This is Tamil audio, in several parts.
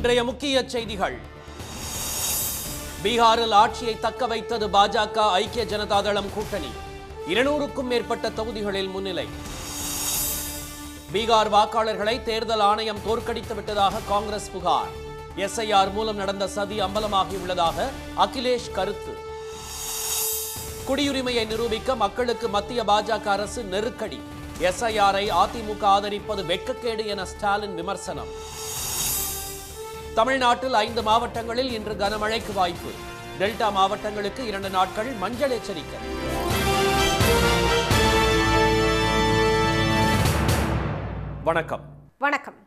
இன்றைய முக்கிய செய்திகள். பீகாரில் ஆட்சியை தக்க வைத்தது பாஜக ஐக்கிய ஜனதா தளம் கூட்டணி. 200க்கும் மேற்பட்ட தொகுதிகளில் முன்னிலை. பீகார் வாக்காளர்களை தேர்தல் ஆணையம் தோற்கடித்து விட்டதாக காங்கிரஸ் புகார். SIR மூலம் நடந்த சதி அம்பலமாகியுள்ளதாக அகிலேஷ் கருத்து. குடியுரிமையை நிரூபிக்க மக்களுக்கு மத்திய பாஜக அரசு நெருக்கடி. SIR-ஐ அதிமுக ஆதரிப்பது வெட்கக்கேடு என ஸ்டாலின் விமர்சனம். தமிழ்நாட்டில் 5 மாவட்டங்களில் இன்று கனமழைக்கு வாய்ப்பு. டெல்டா மாவட்டங்களுக்கு 2 நாட்கள் மஞ்சள் எச்சரிக்கை. வணக்கம். வணக்கம்.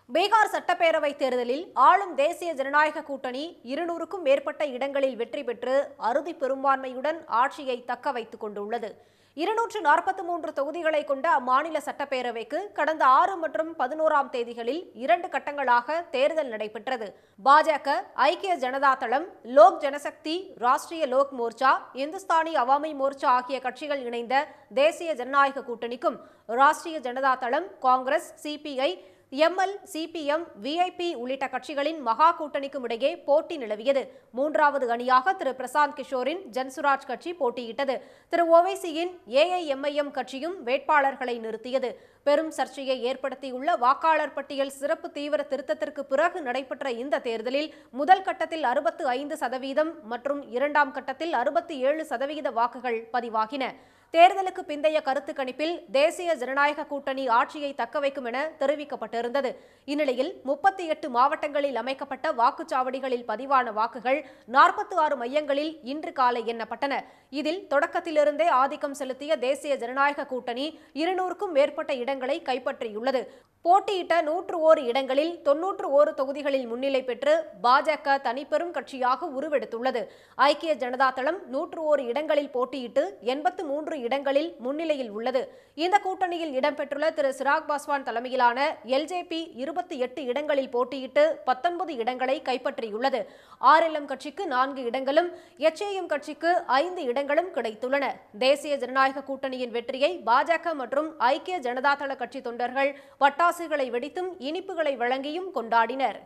பீகார் சட்டப்பேரவை தேர்தலில் ஆளும் தேசிய ஜனநாயக கூட்டணி 200க்கும் மேற்பட்ட இடங்களில் வெற்றி பெற்று அறுதி பெரும்பான்மையுடன் ஆட்சியை தக்க வைத்துக் கொண்டுள்ளது. 243 தொகுதிகளை கொண்ட அம்மாநில சட்டப்பேரவைக்கு கடந்த 6 மற்றும் 11ஆம் தேதிகளில் 2 கட்டங்களாக தேர்தல் நடைபெற்றது. பாஜக, ஐக்கிய ஜனதா தளம், லோக் ஜனசக்தி, ராஷ்டிரிய லோக் மோர்ச்சா, இந்துஸ்தானி அவாமி மோர்ச்சா ஆகிய கட்சிகள் இணைந்த தேசிய ஜனநாயக கூட்டணிக்கும் ராஷ்டிரிய ஜனதா தளம், Congress, CPI, ML, CPM, VIP உள்ளிட்ட கட்சிகளின் மகா கூட்டணிக்கும் இடையே போட்டி நிலவியது. 3வது அணியாக திரு பிரசாந்த் கிஷோரின் ஜன்சுராஜ் கட்சி போட்டியிட்டது. திரு ஓவைசியின் AIMIM கட்சியும் வேட்பாளர்களை நிறுத்தியது. பெரும் சர்ச்சையை ஏற்படுத்தியுள்ள வாக்காளர் பட்டியல் சிறப்பு தீவிர திருத்தத்திற்கு பிறகு நடைபெற்ற இந்த தேர்தலில் முதல் கட்டத்தில் 65% மற்றும் 2ஆம் கட்டத்தில் 67% வாக்குகள் பதிவாகின. தேர்தலுக்கு பிந்தைய கருத்து கணிப்பில் தேசிய ஜனநாயக கூட்டணி ஆட்சியை தக்க வைக்கும் என தெரிவிக்கப்பட்டிருந்தது. இந்நிலையில் 38 மாவட்டங்களில் அமைக்கப்பட்ட வாக்குச்சாவடிகளில் பதிவான வாக்குகள் 46 மையங்களில் இன்று காலை எண்ணப்பட்டன. இதில் தொடக்கத்திலிருந்தே ஆதிக்கம் செலுத்திய தேசிய ஜனநாயக கூட்டணி 200க்கும் மேற்பட்ட இடங்களை கைப்பற்றியுள்ளது. போட்டியிட்ட 101 இடங்களில் 91 தொகுதிகளில் முன்னிலை பெற்று பாஜக தனிப்பெரும் கட்சியாக உருவெடுத்துள்ளது. ஐக்கிய ஜனதா தளம் 101 இடங்களில் போட்டியிட்டு 83 இடங்களில் முன்னிலையில் உள்ளது. இந்த கூட்டணியில் இடம்பெற்றுள்ள திரு சிராக் பாஸ்வான் தலைமையிலான LJP 28 இடங்களில் போட்டியிட்டு 19 இடங்களை கைப்பற்றியுள்ளது. RLM கட்சிக்கு 4 இடங்களும் HAM கட்சிக்கு 5 இடங்களும் கிடைத்துள்ளன. தேசிய ஜனநாயக கூட்டணியின் வெற்றியை பாஜக மற்றும் ஐக்கிய ஜனதா தள கட்சி தொண்டர்கள் பட்டாசுகளை வெடித்தும் இனிப்புகளை வழங்கியும் கொண்டாடினர்.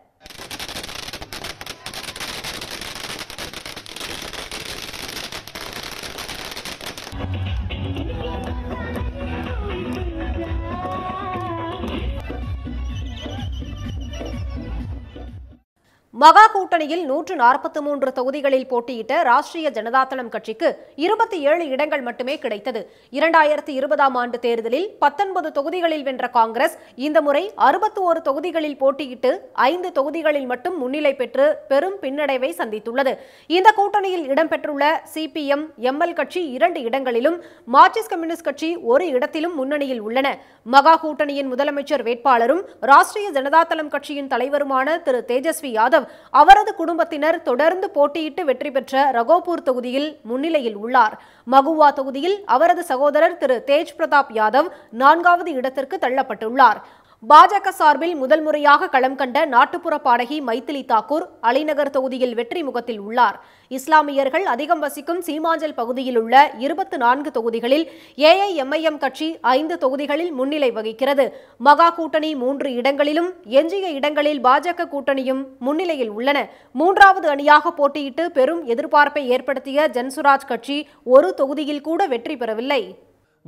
மகா கூட்டணியில் 143 தொகுதிகளில் போட்டியிட்ட ராஷ்டிரிய ஜனதா தளம் கட்சிக்கு 27 இடங்கள் மட்டுமே கிடைத்தது. 2020ஆம் ஆண்டு தேர்தலில் 19 தொகுதிகளில் வென்ற காங்கிரஸ் இந்த முறை 61 தொகுதிகளில் போட்டியிட்டு 5 தொகுதிகளில் மட்டும் முன்னிலை பெற்று பெரும் பின்னடைவை சந்தித்துள்ளது. இந்த கூட்டணியில் இடம்பெற்றுள்ள CPM, ML கட்சி 2 இடங்களிலும், மார்க்சிஸ்ட் கம்யூனிஸ்ட் கட்சி 1 இடத்திலும் முன்னணியில் உள்ளன. மகா கூட்டணியின் முதலமைச்சர் வேட்பாளரும் ராஷ்டிரிய ஜனதா தளம் கட்சியின் தலைவருமான திரு தேஜஸ்வி யாதவ் அவரது குடும்பத்தினர் தொடர்ந்து போட்டியிட்டு வெற்றி பெற்ற ரகோபூர் தொகுதியில் முன்னிலையில் உள்ளார். மகுவா தொகுதியில் அவரது சகோதரர் திரு தேஜ் பிரதாப் யாதவ் 4வது இடத்திற்கு தள்ளப்பட்டுள்ளார். பாஜக சார்பில் முதல் முறையாக களம் கண்ட நாட்டுப்புற பாடகி மைதிலி தாக்கூர் அலிநகர் தொகுதியில் வெற்றி முகத்தில் உள்ளார். இஸ்லாமியர்கள் அதிகம் வசிக்கும் சீமாஞ்சல் பகுதியில் உள்ள 24 தொகுதிகளில் AIMIM கட்சி 5 தொகுதிகளில் முன்னிலை வகிக்கிறது. மகா கூட்டணி 3 இடங்களிலும், எஞ்சிய இடங்களில் பாஜக கூட்டணியும் முன்னிலையில் உள்ளன. 3வது அணியாக போட்டியிட்டு பெரும் எதிர்பார்ப்பை ஏற்படுத்திய ஜன்சுராஜ் கட்சி ஒரு தொகுதியில் கூட வெற்றி பெறவில்லை.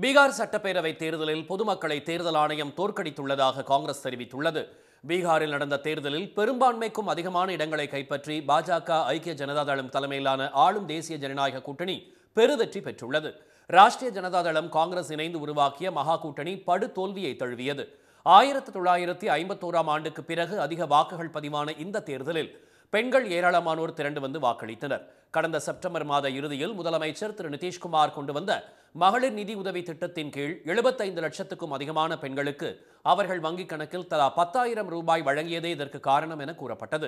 பீகார் சட்டப்பேரவை தேர்தலில் பொதுமக்களை தேர்தல் ஆணையம் தோற்கடித்துள்ளதாக காங்கிரஸ் தெரிவித்துள்ளது. பீகாரில் நடந்த தேர்தலில் பெரும்பான்மைக்கும் அதிகமான இடங்களை கைப்பற்றி பாஜக, ஐக்கிய ஜனதா தளம் தலைமையிலான ஆளும் தேசிய ஜனநாயக கூட்டணி பெருவெற்றி பெற்றுள்ளது. ராஷ்டிரிய ஜனதா தளம், காங்கிரஸ் இணைந்து உருவாக்கிய மகா கூட்டணி படு தோல்வியை தழுவியது. 1951ஆம் ஆண்டுக்கு பிறகு அதிக வாக்குகள் பதிவான இந்த தேர்தலில் பெண்கள் ஏராளமானோர் திரண்டு வந்து வாக்களித்தனர். கடந்த செப்டம்பர் மாத இறுதியில் முதலமைச்சர் திரு நிதிஷ்குமார் கொண்டு வந்த மகளிர் நிதி உதவி திட்டத்தின் கீழ் 75 லட்சத்துக்கும் அதிகமான பெண்களுக்கு அவர்கள் வங்கிக் கணக்கில் தலா 10,000 ரூபாய் வழங்கியதே இதற்கு காரணம் என கூறப்பட்டது.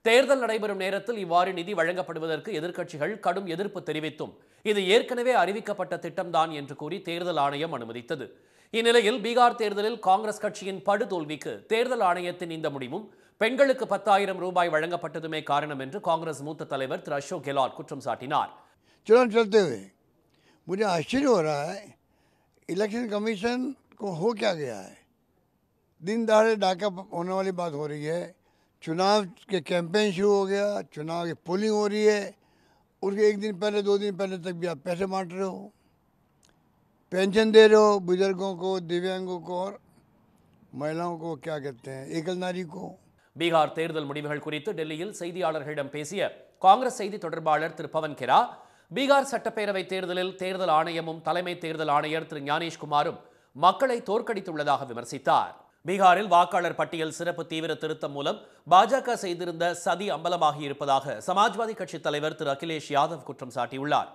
தேர்தல் நடைபெறும் நேரத்தில் இவ்வாறு நிதி வழங்கப்படுவதற்கு எதிர்க்கட்சிகள் கடும் எதிர்ப்பு தெரிவித்தும் இது ஏற்கனவே அறிவிக்கப்பட்ட திட்டம்தான் என்று கூறி தேர்தல் ஆணையம் அனுமதித்தது. இந்நிலையில் பீகார் தேர்தலில் காங்கிரஸ் கட்சியின் படுதோல்விக்கு தேர்தல் ஆணையத்தின் இந்த முடிவும் பெண்களுக்கு 10,000 ரூபாய் வழங்கப்பட்டதுமே காரணம் என்று காங்கிரஸ் மூத்த தலைவர் திரு அசோக் கெலாட் குற்றம் சாட்டினார். चुनाव चलते हुए मुझे आश्चर्य हो रहा है, इलेक्शन कमीशन को हो क्या गया है। दिन दहाड़े डाका होने वाली बात हो रही है, चुनाव के कैंपेन शुरू हो गया, चुनाव की पोलिंग हो रही है, उसके एक दिन पहले 2 दिन पहले तक भी आप पैसे बांट रहे हो, पेंशन दे रहे हो बुजुर्गों को, दिव्यांगों को और महिलाओं को, क्या कहते हैं, एकल नारी को। பீகார் தேர்தல் முடிவுகள் குறித்து டெல்லியில் செய்தியாளர்களிடம் பேசிய காங்கிரஸ் செய்தி தொடர்பாளர் திரு பவன் கெரா, பீகார் சட்டப்பேரவை தேர்தலில் தேர்தல் ஆணையமும் தலைமை தேர்தல் ஆணையர் திரு ஞானேஷ்குமாரும் மக்களை தோற்கடித்துள்ளதாக விமர்சித்தார். பீகாரில் வாக்காளர் பட்டியல் சிறப்பு தீவிர திருத்தம் மூலம் பாஜக செய்திருந்த சதி அம்பலமாகி இருப்பதாக சமாஜ்வாதி கட்சி தலைவர் திரு அகிலேஷ் யாதவ் குற்றம் சாட்டியுள்ளார்.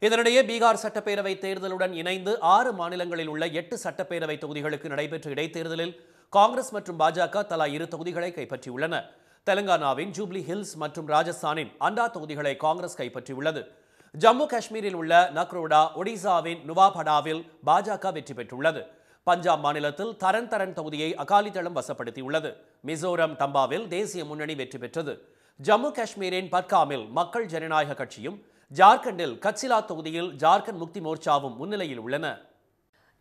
இதனிடையே பீகார் சட்டப்பேரவை தேர்தலுடன் இணைந்து 6 மாநிலங்களில் உள்ள 8 சட்டப்பேரவை தொகுதிகளுக்கு நடைபெற்ற இடைத்தேர்தலில் காங்கிரஸ் மற்றும் பாஜக தலா 2 தொகுதிகளை கைப்பற்றியுள்ளன. தெலங்கானாவின் ஜூப்ளி ஹில்ஸ் மற்றும் ராஜஸ்தானின் அண்டா தொகுதிகளை காங்கிரஸ் கைப்பற்றியுள்ளது. ஜம்மு காஷ்மீரில் உள்ள நக்ரோடா, ஒடிசாவின் நுவாபடாவில் பாஜக வெற்றி பெற்றுள்ளது. பஞ்சாப் மாநிலத்தில் தரன் தொகுதியை அகாலிதளம் வசப்படுத்தியுள்ளது. மிசோரம் டம்பாவில் தேசிய முன்னணி வெற்றி பெற்றது. ஜம்மு காஷ்மீரின் பட்காமில் மக்கள் ஜனநாயக கட்சியும், ஜார்க்கண்டில் கட்சிலா தொகுதியில் ஜார்க்கண்ட் முக்தி மோர்ச்சாவும் முன்னிலையில் உள்ளன.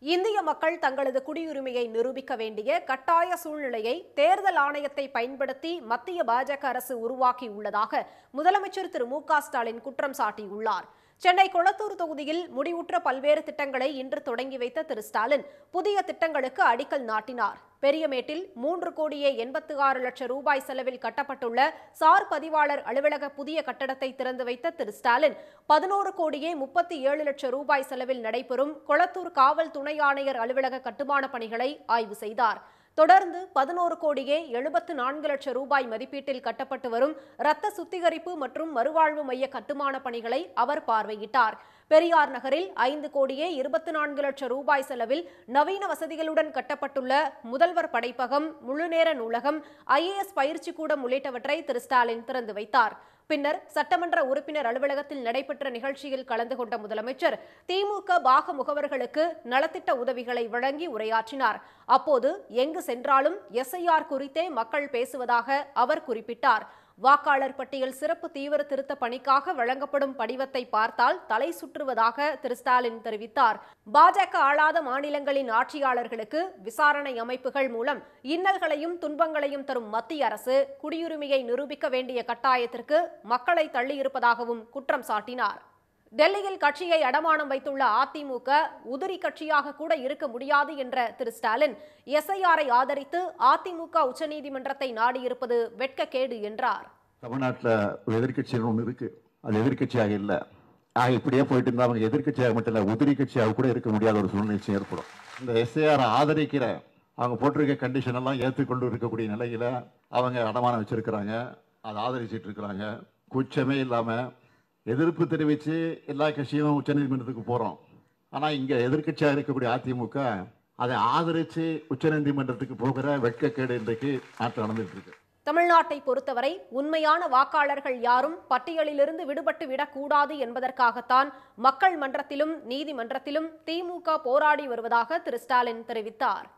இந்திய மக்கள் தங்களது குடியுரிமையை நிரூபிக்க வேண்டிய கட்டாய சூழ்நிலையை தேர்தல் ஆணையத்தை பயன்படுத்தி மத்திய பாஜக அரசு உருவாக்கியுள்ளதாக முதலமைச்சர் திரு மு.க. ஸ்டாலின் குற்றம் சாட்டியுள்ளார். சென்னை கொளத்தூர் தொகுதியில் முடிவுற்ற பல்வேறு திட்டங்களை இன்று தொடங்கி வைத்த திரு ஸ்டாலின் புதிய திட்டங்களுக்கு அடிக்கல் நாட்டினார். பெரியமேட்டில் 3,86,00,000 ரூபாய் செலவில் கட்டப்பட்டுள்ள சார் பதிவாளர் அலுவலக புதிய கட்டடத்தை திறந்து வைத்த திரு ஸ்டாலின் 11,37,00,000 ரூபாய் செலவில் நடைபெறும் கொளத்தூர் காவல் துணை ஆணையர் அலுவலக கட்டுமான பணிகளை ஆய்வு செய்தார். தொடர்ந்து 11,74,00,000 ரூபாய் மதிப்பீட்டில் கட்டப்பட்டு வரும் இரத்த சுத்திகரிப்பு மற்றும் மறுவாழ்வு மைய கட்டுமான பணிகளை அவர் பார்வையிட்டார். பெரியார் நகரில் 5,24,00,000 ரூபாய் செலவில் நவீன வசதிகளுடன் கட்டப்பட்டுள்ள முதல்வர் படைப்பகம், முழுநேர நூலகம், IAS பயிற்சி கூடம் உள்ளிட்டவற்றை திரு ஸ்டாலின் திறந்து வைத்தார். பின்னர் சட்டமன்ற உறுப்பினர் அலுவலகத்தில் நடைபெற்ற நிகழ்ச்சியில் கலந்து கொண்ட முதலமைச்சர் திமுக பாக முகவர்களுக்கு நலத்திட்ட உதவிகளை வழங்கி உரையாற்றினார். அப்போது எங்கு சென்றாலும் SIR குறித்தே மக்கள் பேசுவதாக அவர் குறிப்பிட்டார். வாக்காளர் பட்டியல் சிறப்பு தீவிர திருத்த பணிக்காக வழங்கப்படும் படிவத்தை பார்த்தால் தலை சுற்றுவதாக திரு ஸ்டாலின் தெரிவித்தார். பாஜக ஆளாத மாநிலங்களின் ஆட்சியாளர்களுக்கு விசாரணை அமைப்புகள் மூலம் இன்னல்களையும் துன்பங்களையும் தரும் மத்திய அரசு குடியுரிமையை நிரூபிக்க வேண்டிய கட்டாயத்திற்கு மக்களை தள்ளியிருப்பதாகவும் குற்றம் சாட்டினார். டெல்லியில் கட்சியை அடமானம் வைத்துள்ள அதிமுக உதிரி கட்சியாக கூட இருக்க முடியாது என்ற திரு ஸ்டாலின் SIR-ஐ ஆதரித்து அதிமுக உச்சநீதிமன்றத்தை நாடியிருப்பது வெட்கக்கேடு என்றார். தமிழ்நாட்டில் ஒரு எதிர்கட்சிகள் ஒன்று இருக்கு, அது எதிர்கட்சியாக இல்லை. இப்படியே போயிட்டு இருந்தா அவங்க எதிர்கட்சியாக மட்டும் இல்லை, உதிரி கட்சியாக கூட இருக்க முடியாத ஒரு சூழ்நிலை ஏற்படும். இந்த SIR ஆதரிக்கிற அவங்க போட்டிருக்க கண்டிஷன் எல்லாம் ஏற்றுக்கொண்டு இருக்கக்கூடிய நிலையில அவங்க அடமானம் வச்சிருக்கிறாங்க, அதை ஆதரிச்சிட்டு இருக்கிறாங்க. குச்சமே இல்லாம எதிர்ப்பு தெரிவித்து எல்லா கட்சியும் உச்சநீதிமன்றத்துக்கு போகிறோம். ஆனால் இங்கே எதிர்கட்சியாக இருக்கக்கூடிய அதிமுக அதை ஆதரித்து உச்சநீதிமன்றத்துக்கு போகிற வெட்கக்கேடு இன்றைக்கு நாட்டில் நடந்துட்டு இருக்கு. தமிழ்நாட்டை பொறுத்தவரை உண்மையான வாக்காளர்கள் யாரும் பட்டியலிலிருந்து விடுபட்டு விடக்கூடாது என்பதற்காகத்தான் மக்கள் மன்றத்திலும் நீதிமன்றத்திலும் திமுக போராடி வருவதாக திரு ஸ்டாலின் தெரிவித்தார்.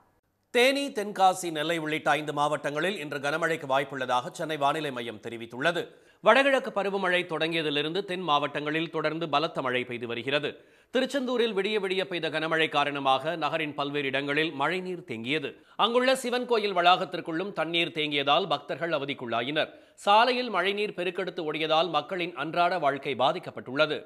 தேனி, தென்காசி, நெல்லை உள்ளிட்ட 5 மாவட்டங்களில் இன்று கனமழைக்கு வாய்ப்புள்ளதாக சென்னை வானிலை மையம் தெரிவித்துள்ளது. வடகிழக்கு பருவமழை தொடங்கியதிலிருந்து தென் மாவட்டங்களில் தொடர்ந்து பலத்த மழை பெய்து வருகிறது. திருச்செந்தூரில் விடிய பெய்த கனமழை காரணமாக நகரின் பல்வேறு இடங்களில் மழைநீர் தேங்கியது. அங்குள்ள சிவன் கோயில் வளாகத்திற்குள்ளும் தண்ணீர் தேங்கியதால் பக்தர்கள் அவதிக்குள்ளாயினர். சாலையில் மழைநீர் பெருக்கெடுத்து ஓடியதால் மக்களின் அன்றாட வாழ்க்கை பாதிக்கப்பட்டுள்ளது.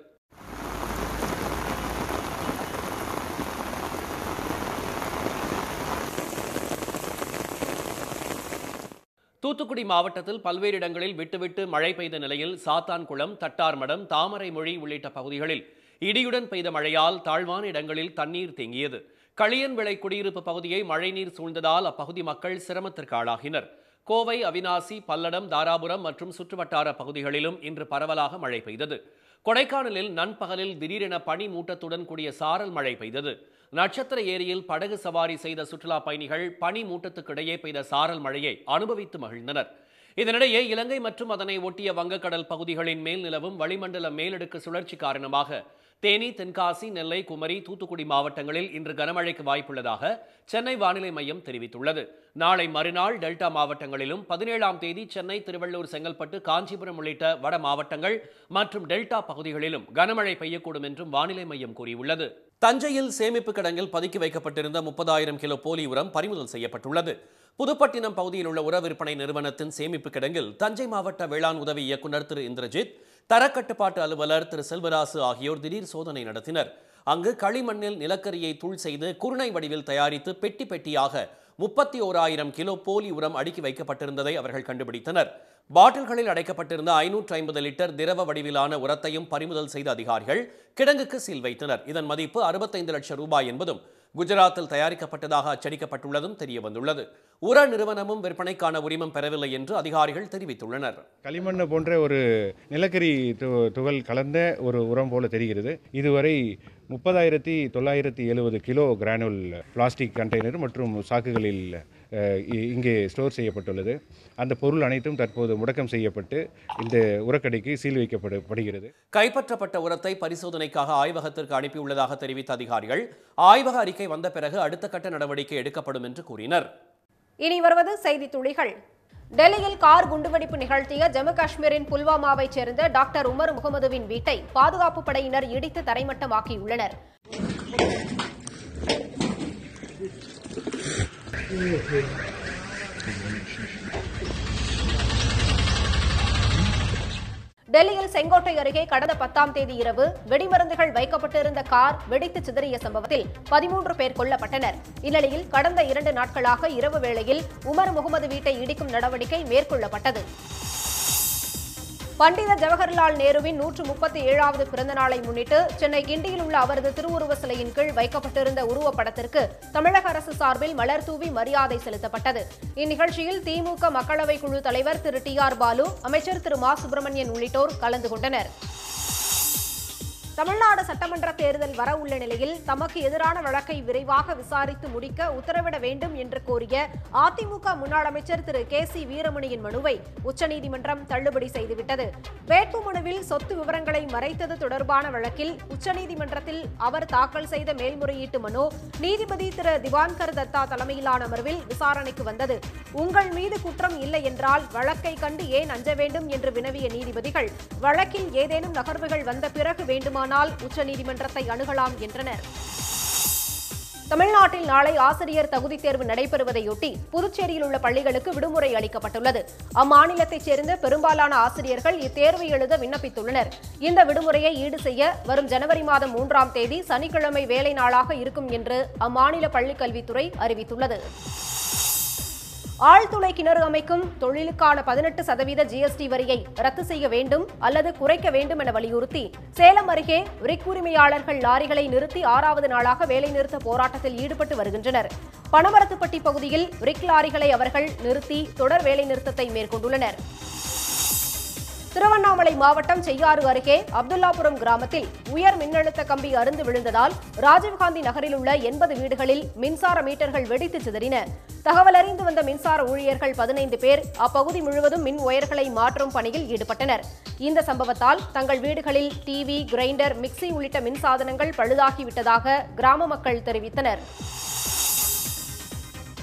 தூத்துக்குடி மாவட்டத்தில் பல்வேறு இடங்களில் விட்டுவிட்டு மழை பெய்த நிலையில் சாத்தான்குளம், தட்டார்மடம், தாமரைமொழி உள்ளிட்ட பகுதிகளில் இடியுடன் பெய்த மழையால் தாழ்வான இடங்களில் தண்ணீர் தேங்கியது. களியன்விளை குடியிருப்பு பகுதியை மழைநீர் சூழ்ந்ததால் அப்பகுதி மக்கள் சிரமத்திற்கு ஆளாகினர். கோவை, அவிநாசி, பல்லடம், தாராபுரம் மற்றும் சுற்றுவட்டார பகுதிகளிலும் இன்று பரவலாக மழை பெய்தது. கொடைக்கானலில் நண்பகலில் திடீரென பனி மூட்டத்துடன் கூடிய சாரல் மழை பெய்தது. நட்சத்திர ஏரியில் படகு சவாரி செய்த சுற்றுலா பயணிகள் பனி மூட்டத்துக்கிடையே பெய்த சாரல் மழையை அனுபவித்து மகிழ்ந்தனர். இதனிடையே இலங்கை மற்றும் அதனை ஒட்டிய வங்கக்கடல் பகுதிகளின் மேல் நிலவும் வளிமண்டல மேலடுக்கு சுழற்சி காரணமாக தேனி, தென்காசி, நெல்லை, குமரி, தூத்துக்குடி மாவட்டங்களில் இன்று கனமழைக்கு வாய்ப்புள்ளதாக சென்னை வானிலை மையம் தெரிவித்துள்ளது. நாளை மறுநாள் டெல்டா மாவட்டங்களிலும் 17ஆம் தேதி சென்னை, திருவள்ளூர், செங்கல்பட்டு, காஞ்சிபுரம் உள்ளிட்ட வட மாவட்டங்கள் மற்றும் டெல்டா பகுதிகளிலும் கனமழை பெய்யக்கூடும் என்றும் வானிலை மையம் கூறியுள்ளது. தஞ்சையில் சேமிப்பு கிடங்கில் பதுக்கி வைக்கப்பட்டிருந்த 30,000 கிலோ போலி உரம் பறிமுதல் செய்யப்பட்டுள்ளது. புதுப்பட்டினம் பகுதியில் உள்ள உர விற்பனை நிறுவனத்தின் சேமிப்பு கிடங்கில் தஞ்சை மாவட்ட வேளாண் உதவி இயக்குநர் திரு இந்திரஜித், தரக்கட்டுப்பாட்டு அலுவலர் திரு செல்வராசு ஆகியோர் திடீர் சோதனை நடத்தினர். அங்கு களிமண்ணில் நிலக்கரியை தூள் செய்து குருணை வடிவில் தயாரித்து பெட்டி பெட்டியாக 31,000 கிலோ போலி உரம் அடுக்கி வைக்கப்பட்டிருந்ததை அவர்கள் கண்டுபிடித்தனர். பாட்டில்களில் அடைக்கப்பட்டிருந்த 550 லிட்டர் திரவ வடிவிலான உரத்தையும் பறிமுதல் செய்த அதிகாரிகள் கிடங்குக்கு சீல் வைத்தனர். இதன் மதிப்பு 65 லட்சம் ரூபாய் என்பதும் குஜராத்தில் தயாரிக்கப்பட்டதாக அச்சடிக்கப்பட்டுள்ளதும் தெரிய வந்துள்ளது. உர நிறுவனமும் விற்பனைக்கான உரிமம் பெறவில்லை என்று அதிகாரிகள் தெரிவித்துள்ளனர். களிமண் போன்ற ஒரு நிலக்கரி துகள் கலந்த ஒரு உரம் போல தெரிகிறது. இதுவரை 30,970 கிலோ கிரானுல் பிளாஸ்டிக் கண்டெய்னர் மற்றும் சாக்குகளில் இங்கே ஸ்டோர் செய்யப்பட்டுள்ளது. அந்த பொருள் அனைத்தும் தற்போது முடக்கம் செய்யப்பட்டு இந்த உரக்கடைக்கு சீல் வைக்கப்படுகிறது. கைப்பற்றப்பட்ட உரத்தை பரிசோதனைக்காக ஆய்வகத்திற்கு அனுப்பியுள்ளதாக தெரிவித்த அதிகாரிகள் ஆய்வக அறிக்கை வந்த பிறகு அடுத்த கட்ட நடவடிக்கை எடுக்கப்படும் என்று கூறினர். இனி வருவது செய்தி துளிகள். டெல்லியில் கார் குண்டுவெடிப்பு நிகழ்த்திய ஜம்மு காஷ்மீரின் புல்வாமாவைச் சேர்ந்த டாக்டர் உமர் முகமதுவின் வீட்டை பாதுகாப்பு படையினர் இடித்து தரைமட்டமாக்கியுள்ளனர். டெல்லியில் செங்கோட்டை அருகே கடந்த 10ஆம் தேதி இரவு வெடிமருந்துகள் வைக்கப்பட்டிருந்த கார் வெடித்து சிதறிய சம்பவத்தில் 13 பேர் கொல்லப்பட்டனர். இந்நிலையில் கடந்த 2 நாட்களாக இரவு வேளையில் உமர் முகமது வீட்டை இடிக்கும் நடவடிக்கை மேற்கொள்ளப்பட்டது. பண்டித ஜவஹர்லால் நேருவின் 137வது பிறந்த நாளை முன்னிட்டு சென்னை கிண்டியில் உள்ள அவரது திருவுருவ சிலையின் கீழ் வைக்கப்பட்டிருந்த உருவப்படத்திற்கு தமிழக அரசு சார்பில் மலர் தூவி மரியாதை செலுத்தப்பட்டது. இந்நிகழ்ச்சியில் திமுக மக்களவை குழு தலைவர் திரு TR பாலு, அமைச்சர் திரு மா சுப்பிரமணியன் உள்ளிட்டோர் கலந்து கொண்டனர். தமிழ்நாடு சட்டமன்ற தேர்தல் வர உள்ள நிலையில் தமக்கு எதிரான வழக்கை விரைவாக விசாரித்து முடிக்க உத்தரவிட வேண்டும் என்று கோரிய அதிமுக முன்னாள் அமைச்சர் திரு KC வீரமணியின் மனுவை உச்சநீதிமன்றம் தள்ளுபடி செய்துவிட்டது. வேட்புமனுவில் சொத்து விவரங்களை மறைத்தது தொடர்பான வழக்கில் உச்சநீதிமன்றத்தில் அவர் தாக்கல் செய்த மேல்முறையீட்டு மனு நீதிபதி திரு திவான்கர் தத்தா தலைமையிலான அமர்வில் விசாரணைக்கு வந்தது. உங்கள் மீது குற்றம் இல்லை என்றால் வழக்கை கண்டு ஏன் அஞ்ச வேண்டும் என்று வினவிய நீதிபதிகள் வழக்கில் ஏதேனும் நகர்வுகள் வந்த பிறகு வேண்டுமா உச்சநீதிமன்றத்தை அணுகலாம் என்றனர். தமிழ்நாட்டில் நாளை ஆசிரியர் தகுதித் தேர்வு நடைபெறுவதையொட்டி புதுச்சேரியில் உள்ள பள்ளிகளுக்கு விடுமுறை அளிக்கப்பட்டுள்ளது. அம்மாநிலத்தைச் சேர்ந்த பெரும்பாலான ஆசிரியர்கள் இத்தேர்வை எழுத விண்ணப்பித்துள்ளனர். இந்த விடுமுறையை ஈடு செய்ய வரும் ஜனவரி மாதம் 3ஆம் தேதி சனிக்கிழமை வேலை நாளாக இருக்கும் என்று அம்மாநில பள்ளிக்கல்வித்துறை அறிவித்துள்ளது. ஆழ்துளை கிணறு அமைக்கும் தொழிலுக்கான 18% GST வரியை ரத்து செய்ய வேண்டும் அல்லது குறைக்க வேண்டும் என வலியுறுத்தி சேலம் அருகே ரிக் உரிமையாளர்கள் லாரிகளை நிறுத்தி 6வது நாளாக வேலைநிறுத்த போராட்டத்தில் ஈடுபட்டு வருகின்றனர். பனமரத்துப்பட்டி பகுதியில் ரிக் லாரிகளை அவர்கள் நிறுத்தி தொடர் வேலைநிறுத்தத்தை மேற்கொண்டுள்ளனர். திருவண்ணாமலை மாவட்டம் செய்யாறு அருகே அப்துல்லாபுரம் கிராமத்தில் உயர் மின்னழுத்த கம்பி அறுந்து விழுந்ததால் ராஜீவ்காந்தி நகரில் உள்ள 80 வீடுகளில் மின்சார மீட்டர்கள் வெடித்து சிதறின. தகவல் அறிந்து வந்த மின்சார ஊழியர்கள் 15 பேர் அப்பகுதி முழுவதும் மின் ஒயர்களை மாற்றும் பணியில் ஈடுபட்டனர். இந்த சம்பவத்தால் தங்கள் வீடுகளில் டிவி, கிரைண்டர், மிக்சி உள்ளிட்ட மின்சாதனங்கள் பழுதாகிவிட்டதாக கிராம மக்கள் தெரிவித்தனர்.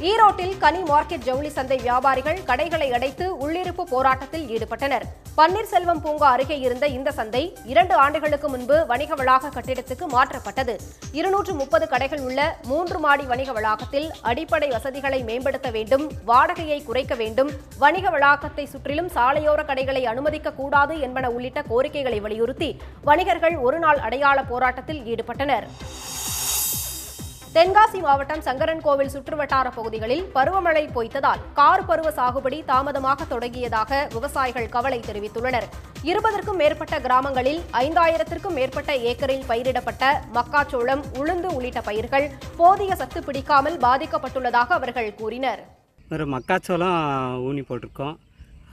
ஈரோட்டில் கனி மார்க்கெட் ஜவுளி சந்தை வியாபாரிகள் கடைகளை அடைத்து உள்ளிருப்பு போராட்டத்தில் ஈடுபட்டனர். பன்னீர்செல்வம் பூங்கா அருகே இருந்த இந்த சந்தை 2 ஆண்டுகளுக்கு முன்பு வணிக வளாக கட்டிடத்துக்கு மாற்றப்பட்டது. 230 கடைகள் உள்ள 3 மாடி வணிக வளாகத்தில் அடிப்படை வசதிகளை மேம்படுத்த வேண்டும், வாடகையை குறைக்க வேண்டும், வணிக வளாகத்தை சுற்றிலும் சாலையோர கடைகளை அனுமதிக்க கூடாது என்பன உள்ளிட்ட கோரிக்கைகளை வலியுறுத்தி வணிகர்கள் ஒருநாள் அடையாள போராட்டத்தில் ஈடுபட்டனர். தென்காசி மாவட்டம் சங்கரன்கோவில் சுற்றுவட்டார பகுதிகளில் பருவமழை பொய்த்ததால் கார் பருவ சாகுபடி தாமதமாக தொடங்கியதாக விவசாயிகள் கவலை தெரிவித்துள்ளனர். 20க்கும் மேற்பட்ட கிராமங்களில் 5000த்திற்கும் மேற்பட்ட ஏக்கரில் பயிரிடப்பட்ட மக்காச்சோளம், உளுந்து உள்ளிட்ட பயிர்கள் போதிய சத்து பிடிக்காமல் பாதிக்கப்பட்டுள்ளதாக அவர்கள் கூறினர். ஒரு மக்காச்சோளம் ஊனி போட்டிருக்கோம்.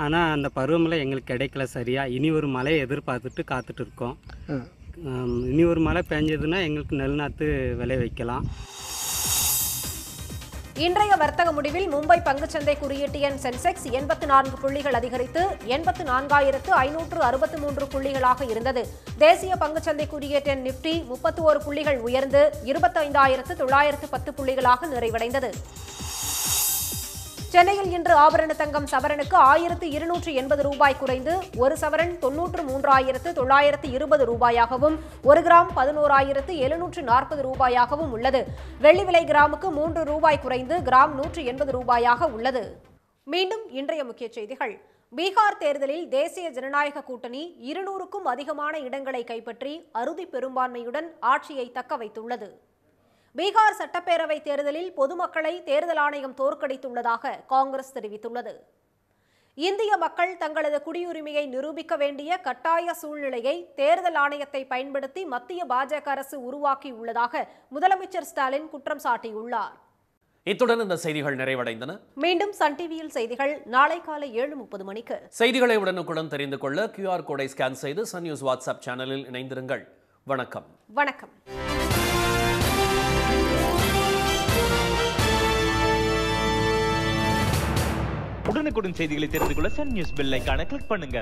ஆனால் அந்த பருவமழை எங்களுக்கு கிடைக்கல சரியா. இனி ஒரு மழையை எதிர்பார்த்துட்டு காத்துட்டு இருக்கோம். இனி ஒரு மழை பெஞ்சதுன்னா எங்களுக்கு நெல் நாற்று விளை வைக்கலாம். இன்றைய வர்த்தக முடிவில் மும்பை பங்குச்சந்தை குறியீட்டு எண் சென்செக்ஸ் 84 புள்ளிகள் அதிகரித்து 84,563 புள்ளிகளாக இருந்தது. தேசிய பங்குச்சந்தை குறியீட்டு எண் நிப்டி 31 புள்ளிகள் உயர்ந்து 25,910 புள்ளிகளாக நிறைவடைந்தது. சென்னையில் இன்று ஆபரண தங்கம் சவரனுக்கு 1280 ரூபாய் குறைந்து 1 சவரன் 93,920 ரூபாயாகவும் 1 கிராம் 11,740 ரூபாயாகவும் உள்ளது. வெள்ளி விலை கிராமுக்கு 3 ரூபாய் குறைந்து கிராம் 180 ரூபாயாக உள்ளது. மீண்டும் இன்றைய முக்கிய செய்திகள். பீகார் தேர்தலில் தேசிய ஜனநாயக கூட்டணி 200க்கும் அதிகமான இடங்களை கைப்பற்றி அறுதி பெரும்பான்மையுடன் ஆட்சியை தக்க வைத்துள்ளது. பீகார் சட்டப்பேரவை தேர்தலில் பொதுமக்களை தேர்தல் ஆணையம் தோற்கடித்துள்ளதாக காங்கிரஸ் தெரிவித்துள்ளது. இந்திய மக்கள் தங்களது குடியுரிமையை நிரூபிக்க வேண்டிய கட்டாய சூழ்நிலையை தேர்தல் ஆணையத்தை பயன்படுத்தி மத்திய பாஜக அரசு உருவாக்கியுள்ளதாக முதலமைச்சர் ஸ்டாலின் குற்றம் சாட்டியுள்ளார். இத்துடன் இந்த செய்திகள் நிறைவடைந்தன. மீண்டும் சன் டிவியில் செய்திகள் நாளை காலை 7:30 மணிக்கு. செய்திகளை உடனுக்குடன் தெரிந்து கொள்ள QR கோடை ஸ்கேன் செய்து சன் நியூஸ் வாட்ஸ்அப் சேனலில் இணைந்திருங்கள். வணக்கம். வணக்கம். உடனுக்குடன் செய்திகளை தெரிந்து கொள்ள சன் நியூஸ் பெல் ஐகானை கிளிக் பண்ணுங்க.